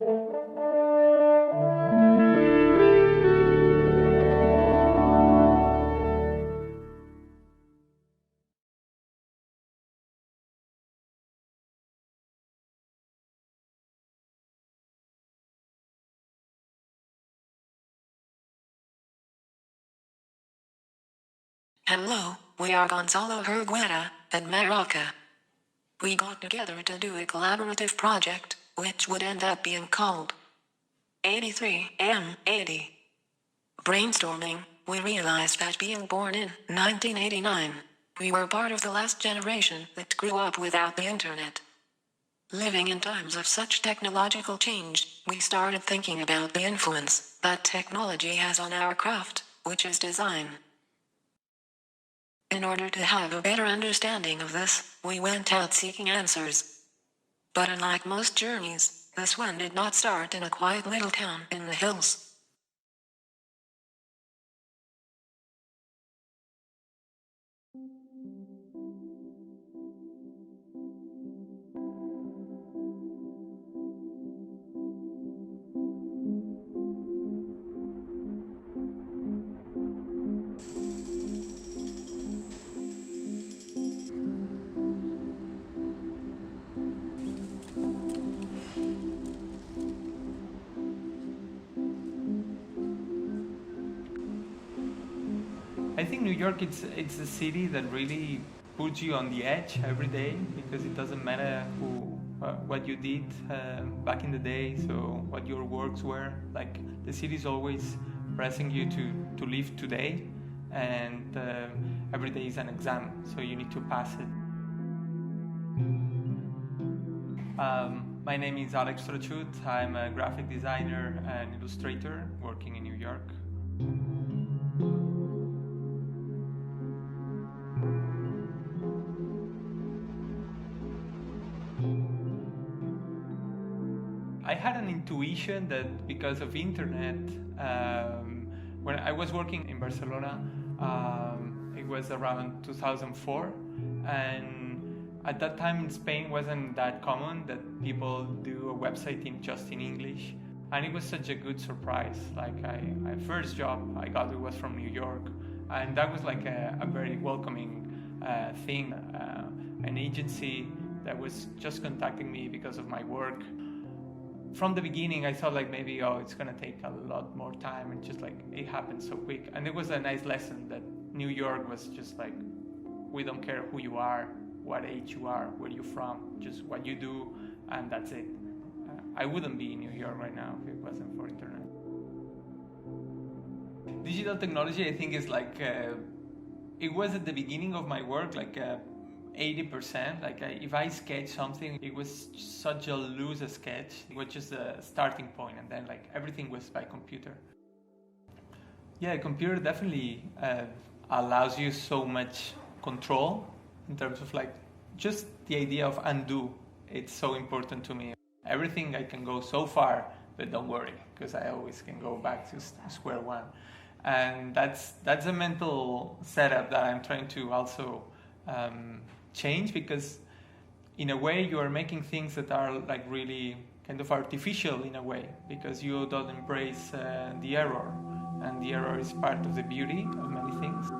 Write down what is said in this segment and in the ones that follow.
Hello, we are Gonzalo Hurgueta and Maraca. We got together to do a collaborative project, which would end up being called 83M80. Brainstorming, we realized that being born in 1989, we were part of the last generation that grew up without the internet. Living in times of such technological change, we started thinking about the influence that technology has on our craft, which is design. In order to have a better understanding of this, we went out seeking answers. But unlike most journeys, this one did not start in a quiet little town in the hills. I think New York, it's a city that really puts you on the edge every day, because it doesn't matter what you did back in the day, so what your works were. Like, the city is always pressing you to live today, and every day is an exam, so you need to pass it. My name is Alex Trochut. I'm a graphic designer and illustrator working in New York. I had an intuition that because of internet, when I was working in Barcelona, it was around 2004, and at that time in Spain wasn't that common that people do a website just in English, and it was such a good surprise. Like, my first job I got, it was from New York, and that was like a very welcoming thing. An agency that was just contacting me because of my work. From the beginning, I thought like maybe, it's gonna take a lot more time, and just like it happened so quick. And it was a nice lesson that New York was just like, we don't care who you are, what age you are, where you're from, just what you do, and that's it. I wouldn't be in New York right now if it wasn't for internet. Digital technology, I think, is like, it was at the beginning of my work, like 80%. Like, if I sketch something, it was such a loose sketch. It was just a starting point, and then like everything was by computer. Yeah, computer definitely allows you so much control in terms of like just the idea of undo. It's so important to me. Everything I can go so far, but don't worry, because I always can go back to square one. And that's a mental setup that I'm trying to also change, because in a way you are making things that are like really kind of artificial in a way, because you don't embrace the error, and the error is part of the beauty of many things.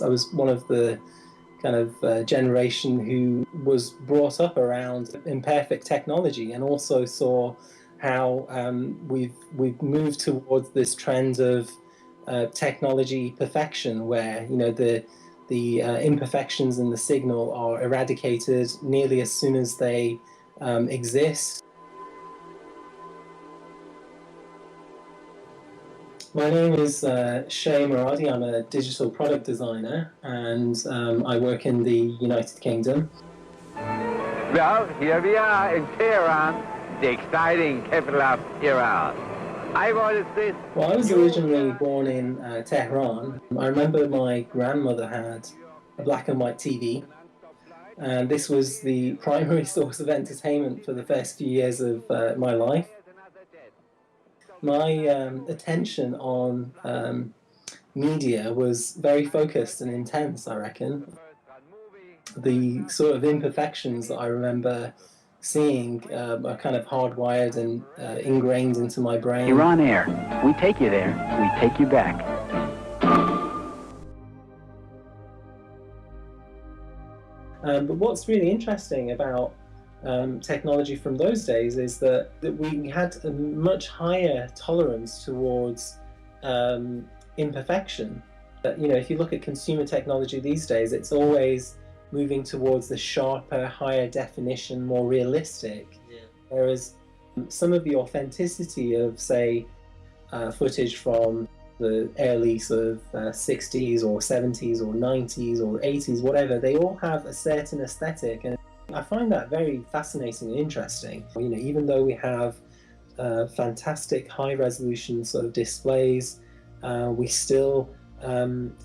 I was one of the kind of generation who was brought up around imperfect technology, and also saw how we've moved towards this trend of technology perfection, where the imperfections in the signal are eradicated nearly as soon as they exist. My name is Shay Moradi. I'm a digital product designer, and I work in the United Kingdom. Well, here we are in Tehran, the exciting capital of Iran. Well, I was originally born in Tehran. I remember my grandmother had a black and white TV, and this was the primary source of entertainment for the first few years of my life. My attention on media was very focused and intense, I reckon. The sort of imperfections that I remember seeing are kind of hardwired and ingrained into my brain. You're on air. We take you there. We take you back. But what's really interesting about technology from those days is that we had a much higher tolerance towards imperfection. You know, if you look at consumer technology these days, it's always moving towards the sharper, higher definition, more realistic. Yeah. Whereas some of the authenticity of, say, footage from the early sort of 60s or 70s or 90s or 80s, whatever, they all have a certain aesthetic, and I find that very fascinating and interesting. You know, even though we have fantastic high-resolution sort of displays, we still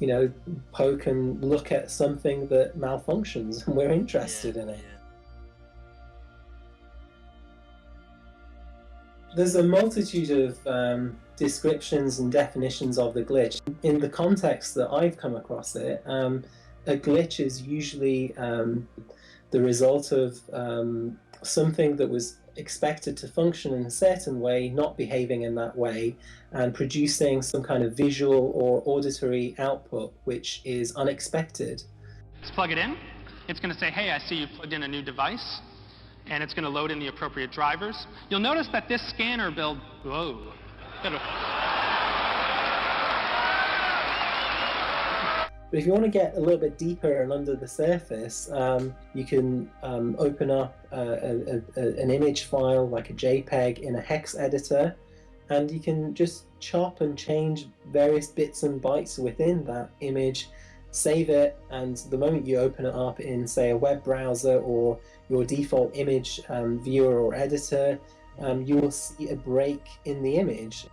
you know, poke and look at something that malfunctions and we're interested in it. There's a multitude of descriptions and definitions of the glitch. In the context that I've come across it, a glitch is usually the result of something that was expected to function in a certain way, not behaving in that way, and producing some kind of visual or auditory output which is unexpected. Let's plug it in. It's going to say, hey, I see you've plugged in a new device, and it's going to load in the appropriate drivers. You'll notice that this scanner build, whoa. But if you want to get a little bit deeper and under the surface, you can open up an image file like a JPEG in a hex editor, and you can just chop and change various bits and bytes within that image, save it, and the moment you open it up in, say, a web browser or your default image viewer or editor, you will see a break in the image.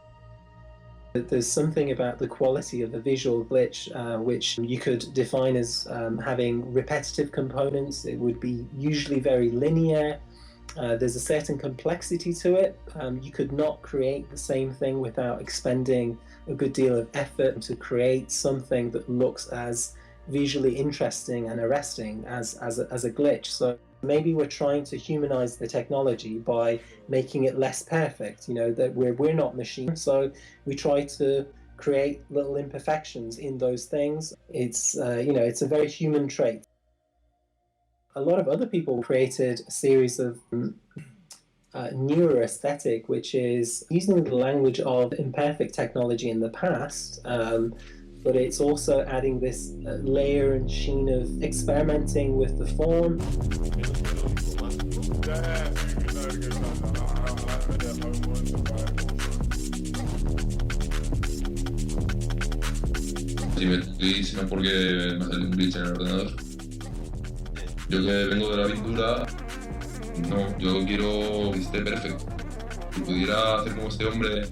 There's something about the quality of the visual glitch which you could define as having repetitive components. It would be usually very linear. There's a certain complexity to it. You could not create the same thing without expending a good deal of effort to create something that looks as visually interesting and arresting as a glitch. So maybe we're trying to humanize the technology by making it less perfect. You know, that we're not machines, so we try to create little imperfections in those things. It's you know, it's a very human trait. A lot of other people created a series of newer aesthetic, which is using the language of imperfect technology in the past, but it's also adding this layer and sheen of experimenting with the form. Si me glitch no es porque me sale un glitch en el ordenador. Yo que vengo de la pintura, no, yo quiero que esté perfecto. Si pudiera hacer como este hombre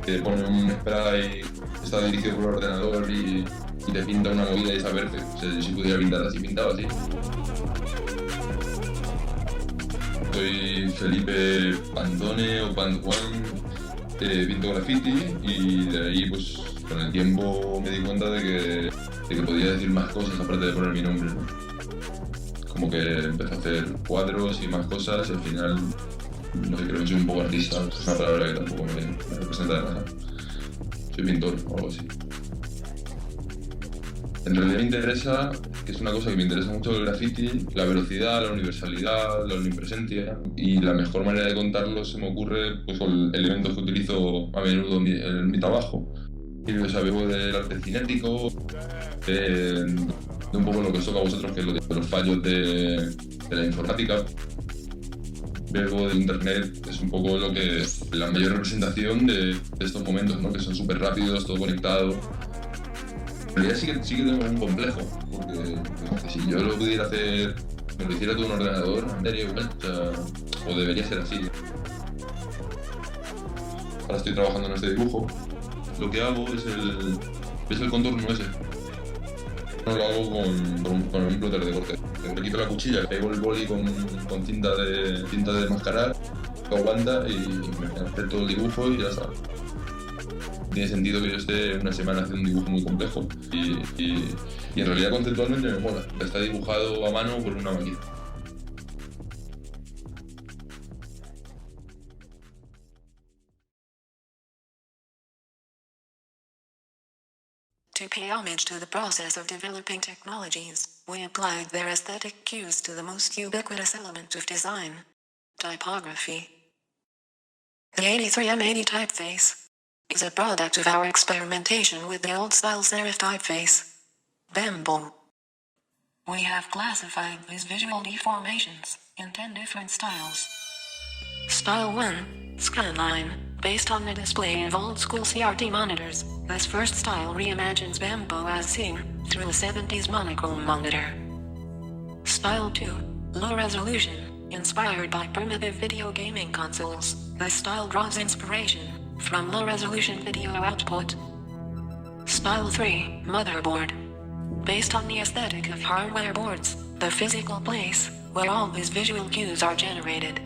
que pone un spray, está dirigido por el ordenador y te pinta una movida y está perfecto. O sea, si pudiera pintar así, pintaba así. Soy Felipe Pantone o Pantuan, pinto graffiti y de ahí pues con el tiempo me di cuenta de que podía decir más cosas aparte de poner mi nombre, ¿no? Como que empecé a hacer cuadros y más cosas y al final, no sé, creo que soy un poco artista, es una palabra que tampoco me representa demasiado. Soy pintor o algo así. En realidad me interesa, que es una cosa que me interesa mucho del graffiti, la velocidad, la universalidad, la omnipresencia, y la mejor manera de contarlo se me ocurre pues, con elementos que utilizo a menudo en mi trabajo. Y o sea, bebo del arte cinético, de un poco lo que os toca a vosotros, que es lo de los fallos de la informática. Bebo de internet, es un poco lo que es la mayor representación de estos momentos, ¿no? Que son súper rápidos, todo conectado. En realidad sí que tengo un complejo, porque si yo lo pudiera hacer, me lo hiciera todo un ordenador, daría igual, o debería ser así. Ahora estoy trabajando en este dibujo. Lo que hago es el contorno ese. No lo hago con un plotter de corte. Le quito la cuchilla, pego el boli con cinta de mascarar, lo aguanta y me hace todo el dibujo y ya está. Tiene sentido que yo esté una semana haciendo un dibujo muy complejo y en realidad conceptualmente me mola. Está dibujado a mano por una máquina. To pay homage to the process of developing technologies, we applied their aesthetic cues to the most ubiquitous element of design: typography. The 83M80 typeface is a product of our experimentation with the old-style serif typeface, Bembo. We have classified these visual deformations in 10 different styles. Style 1, Scanline. Based on the display of old-school CRT monitors, this first style reimagines Bembo as seen through a 70s monochrome monitor. Style 2, Low Resolution. Inspired by primitive video gaming consoles, this style draws inspiration from low-resolution video output. Style 3, Motherboard. Based on the aesthetic of hardware boards, the physical place where all these visual cues are generated.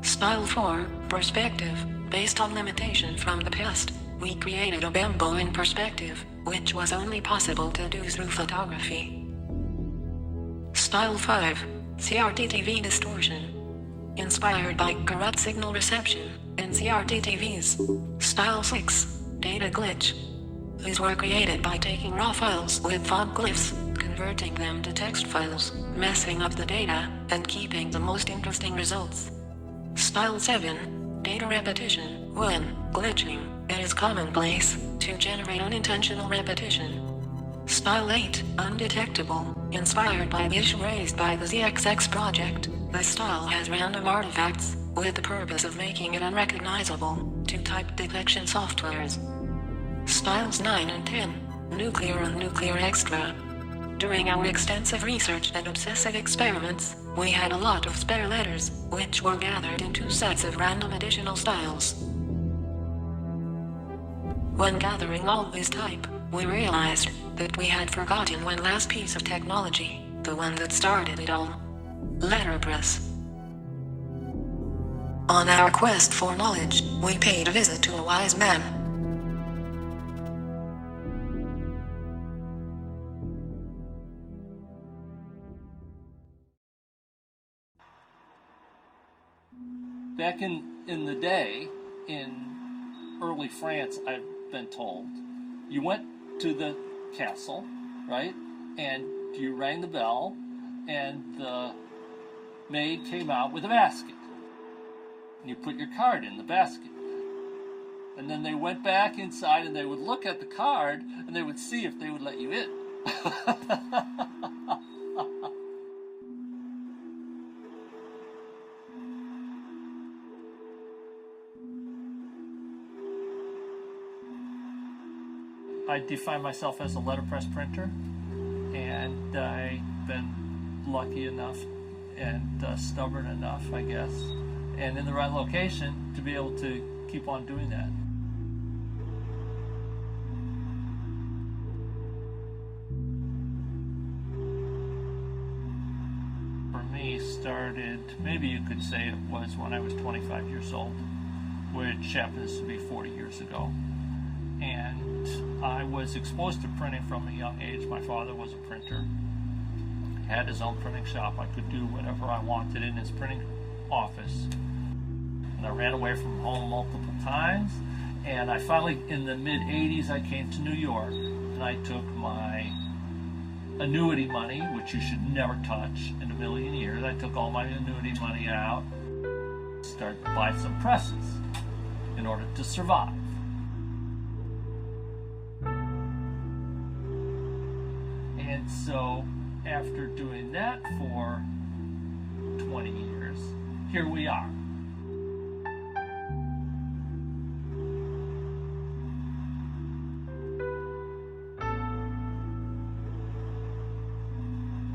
Style 4, Perspective. Based on limitation from the past, we created a Bembo in perspective, which was only possible to do through photography. Style 5, CRT TV Distortion. Inspired by corrupt signal reception in CRT TVs. Style 6, Data Glitch. These were created by taking raw files with font glyphs, converting them to text files, messing up the data, and keeping the most interesting results. Style 7, Data Repetition. When glitching, it is commonplace to generate unintentional repetition. Style 8, Undetectable. Inspired by the issue raised by the ZXX project, this style has random artifacts, with the purpose of making it unrecognizable to type detection softwares. Styles 9 and 10, Nuclear and Nuclear Extra. During our extensive research and obsessive experiments, we had a lot of spare letters, which were gathered in 2 sets of random additional styles. When gathering all this type, we realized that we had forgotten one last piece of technology, the one that started it all: letterpress. On our quest for knowledge, we paid a visit to a wise man. Back in the day, in early France, I've been told, you went to the castle, right? And you rang the bell, and the maid came out with a basket. And you put your card in the basket. And then they went back inside and they would look at the card and they would see if they would let you in. I define myself as a letterpress printer, and I've been lucky enough and stubborn enough, I guess, and in the right location to be able to keep on doing that. For me, started, maybe you could say it was when I was 25 years old, which happens to be 40 years ago. And I was exposed to printing from a young age. My father was a printer, had his own printing shop. I could do whatever I wanted in his printing office. And I ran away from home multiple times. And I finally, in the mid-'80s, I came to New York. And I took my annuity money, which you should never touch in a million years. I took all my annuity money out, started to buy some presses in order to survive. And so, after doing that for 20 years, here we are.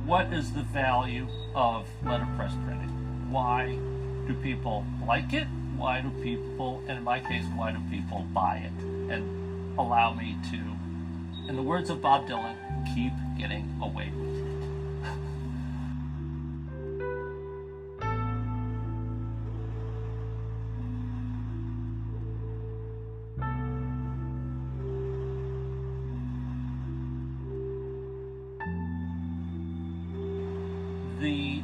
What is the value of letterpress printing? Why do people like it? why do people, and in my case, why do people buy it and allow me to, in the words of Bob Dylan, keep getting away with it. The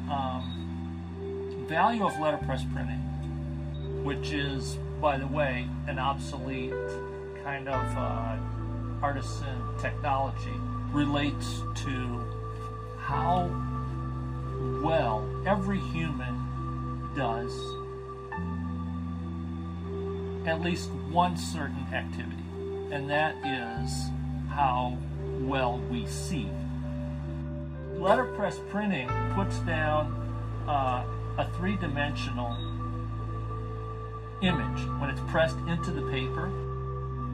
value of letterpress printing, which is, by the way, an obsolete kind of artisan technology, relates to how well every human does at least one certain activity, and that is how well we see. Letterpress printing puts down a three-dimensional image when it's pressed into the paper.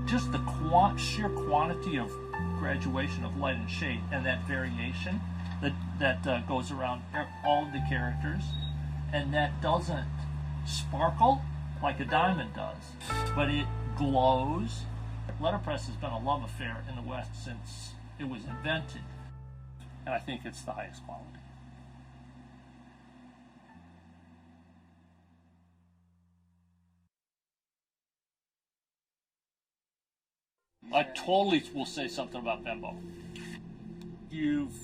Just the sheer quantity of graduation of light and shade and that variation that goes around all of the characters, and that doesn't sparkle like a diamond does, but it glows. Letterpress has been a love affair in the West since it was invented, and I think it's the highest quality. I totally will say something about Bembo. You've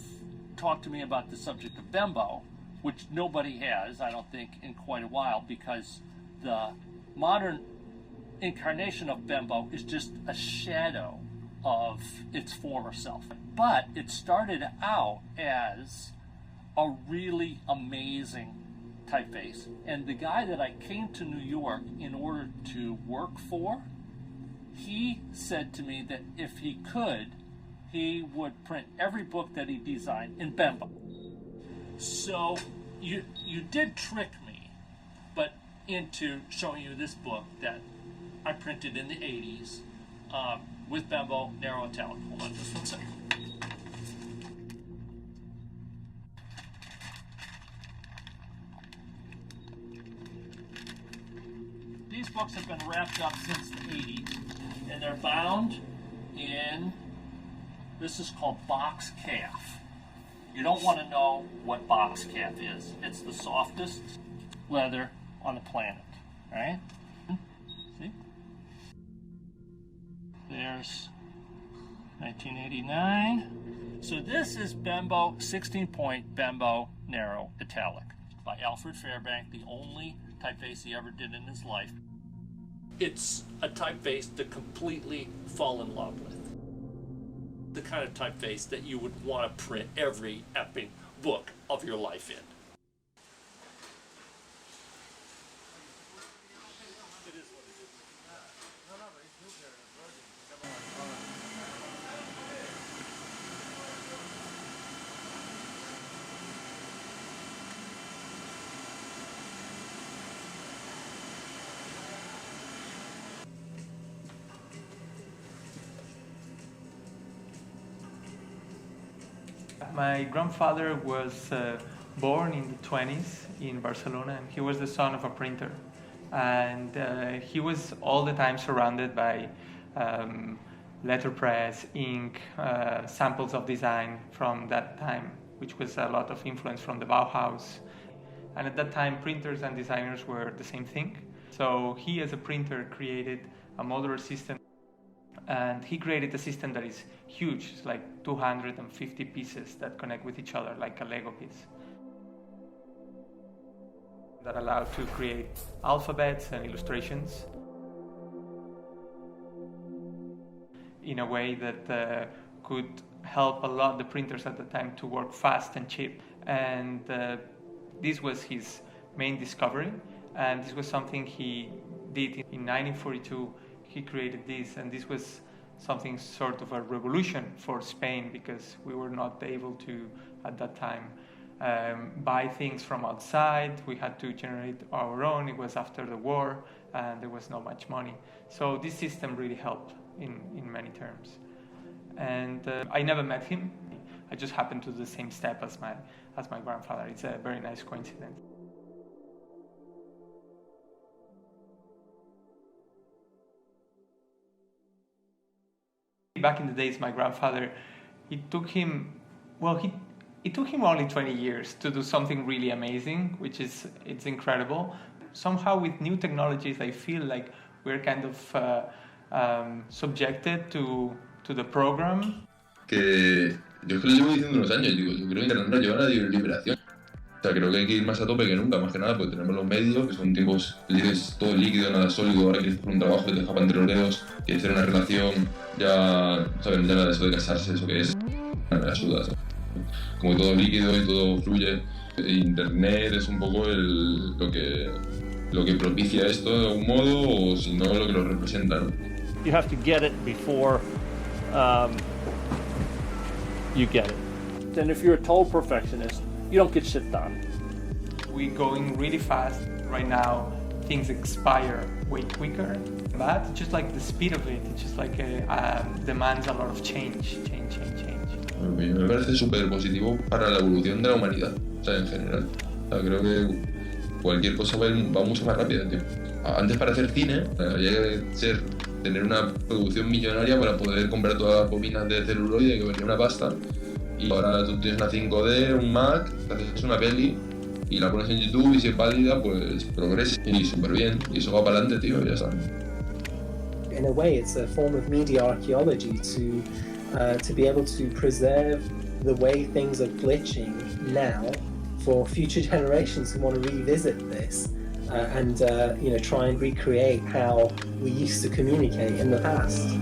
talked to me about the subject of Bembo, which nobody has, I don't think, in quite a while, because the modern incarnation of Bembo is just a shadow of its former self. But it started out as a really amazing typeface. And the guy that I came to New York in order to work for, he said to me that if he could, he would print every book that he designed in Bembo. So you did trick me, but into showing you this book that I printed in the 80s with Bembo, narrow italic. Hold on just one second. These books have been wrapped up since the 80s, and they're bound in, this is called box calf. You don't want to know what box calf is. It's the softest leather on the planet, right? See? There's 1989. So this is Bembo, 16-point Bembo narrow italic by Alfred Fairbank, the only typeface he ever did in his life. It's a typeface to completely fall in love with. The kind of typeface that you would want to print every epic book of your life in. My grandfather was born in the 20s in Barcelona, and he was the son of a printer. And he was all the time surrounded by letterpress, ink, samples of design from that time, which was a lot of influence from the Bauhaus. And at that time, printers and designers were the same thing. So he, as a printer, created a modular system. And he created a system that is huge. It's like 250 pieces that connect with each other, like a Lego piece. That allowed to create alphabets and illustrations in a way that could help a lot the printers at the time to work fast and cheap. And this was his main discovery. And this was something he did in 1942. He created this, and this was something sort of a revolution for Spain, because we were not able to, at that time, buy things from outside. We had to generate our own. It was after the war, and there was not much money. So this system really helped in many terms. And I never met him. I just happened to do the same step as my grandfather. It's a very nice coincidence. Back in the days, my grandfather, it took him only 20 years to do something really amazing, it's incredible. Somehow with new technologies, I feel like we're kind of subjected to the program. Que yo es que lo llevo diciendo unos años, digo, yo creo que Internet nos lleva a la liberación. O sea, creo que hay que ir más a tope que nunca, más que nada, porque tenemos los medios, que son tiempos, es todo líquido, nada sólido, ahora quieres hacer un trabajo que te escapa entre los dedos, quieres hacer una relación, ya, ¿sabes? Ya nada de eso de casarse, eso que es, me ayuda, ¿sabes? Como todo líquido y todo fluye, Internet es un poco lo que propicia esto de algún modo, o si no, lo que lo representa, ¿no? You have to get it before you get it. And if you're a total perfectionist, you don't get shit done. We're going really fast right now. Things expire way quicker, but just like the speed of it, it's just like demands a lot of change. Me parece súper positivo para la evolución de la humanidad, o sea, en general. O sea, creo que cualquier cosa va mucho más rápida, tío. Antes, para hacer cine, había que tener una producción millonaria para poder comprar todas las bobinas de celuloide, que valía una pasta. Y ahora tú tienes una 5D, un Mac, te haces una peli y la pones en YouTube, y si es válida, pues progresa y súper bien. Y eso va para adelante, tío, ya está. In a way, it's a form of media archaeology to be able to preserve the way things are glitching now for future generations who want to revisit this and try and recreate how we used to communicate in the past.